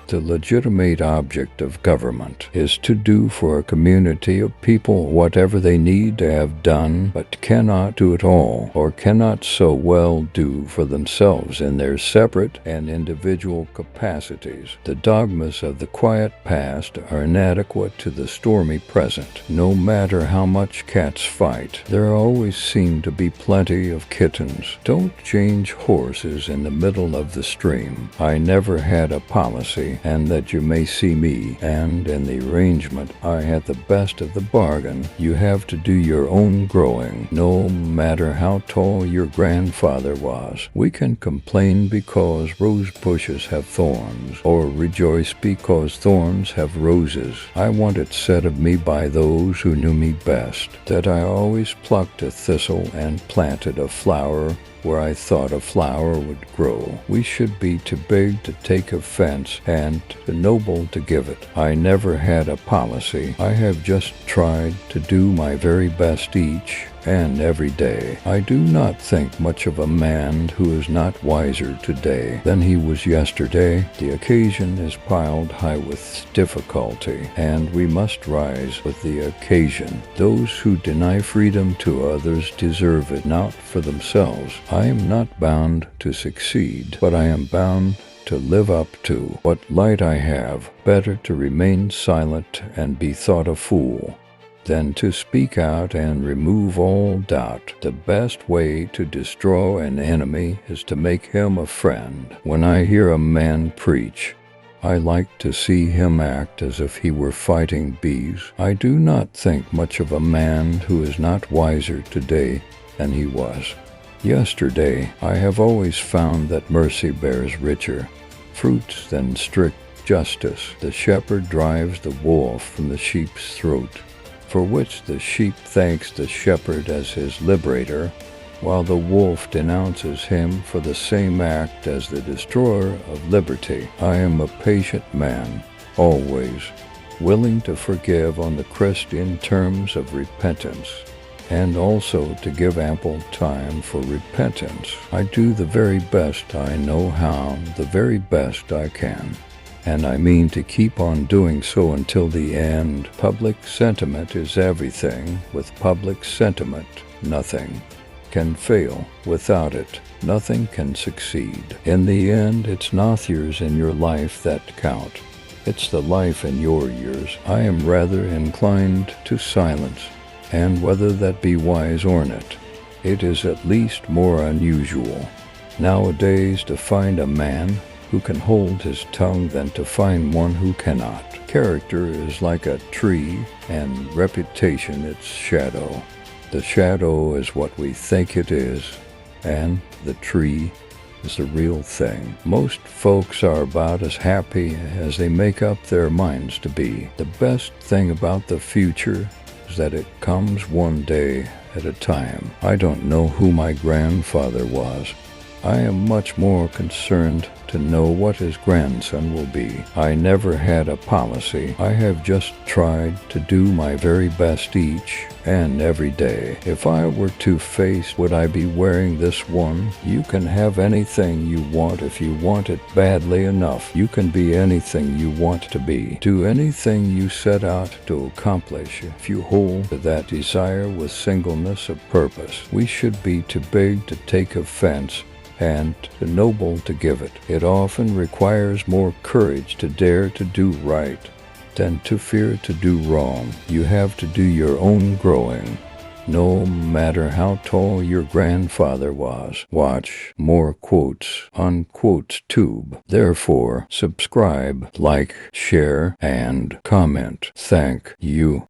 The legitimate object of government is to do for a community of people whatever they need to have done, but cannot do it all, or cannot so well do for themselves in their separate and individual capacities. The dogmas of the quiet past are inadequate to the stormy present. No matter how much cats fight, there always seem to be plenty of kittens. Don't change horses in the middle of the stream. I never had a policy, and that you may see me, and in the arrangement I had the best of the bargain. You have to do your own growing, no matter how tall your grandfather was. We can complain because rose bushes have thorns, or rejoice because thorns have roses. I want it said of me by those who knew me best, that I always plucked a thistle and planted a flower where I thought a flower would grow. We should be too big to take offense and too noble to give it. I never had a policy. I have just tried to do my very best each and every day. I do not think much of a man who is not wiser today than he was yesterday. The occasion is piled high with difficulty, and we must rise with the occasion. Those who deny freedom to others deserve it not for themselves. I am not bound to succeed, but I am bound to live up to what light I have. Better to remain silent and be thought a fool than to speak out and remove all doubt. The best way to destroy an enemy is to make him a friend. When I hear a man preach, I like to see him act as if he were fighting bees. I do not think much of a man who is not wiser today than he was yesterday. I have always found that mercy bears richer fruits than strict justice. The shepherd drives the wolf from the sheep's throat, for which the sheep thanks the shepherd as his liberator, while the wolf denounces him for the same act as the destroyer of liberty. I am a patient man, always willing to forgive on the Christian terms of repentance, and also to give ample time for repentance. I do the very best I know how, the very best I can, and I mean to keep on doing so until the end. Public sentiment is everything. With public sentiment, nothing can fail. Without it, nothing can succeed. In the end, it's not years in your life that count. It's the life in your years. I am rather inclined to silence, and whether that be wise or not, it is at least more unusual nowadays to find a man who can hold his tongue than to find one who cannot. Character is like a tree, and reputation its shadow. The shadow is what we think it is, and the tree is the real thing. Most folks are about as happy as they make up their minds to be. The best thing about the future is that it comes one day at a time. I don't know who my grandfather was. I am much more concerned to know what his grandson will be. I never had a policy. I have just tried to do my very best each and every day. If I were two-faced, would I be wearing this one? You can have anything you want if you want it badly enough. You can be anything you want to be. Do anything you set out to accomplish if you hold to that desire with singleness of purpose. We should be too big to take offense and too noble to give it. It often requires more courage to dare to do right than to fear to do wrong. You have to do your own growing, no matter how tall your grandfather was. Watch more quotes on QuotesTube. Therefore, subscribe, like, share, and comment. Thank you.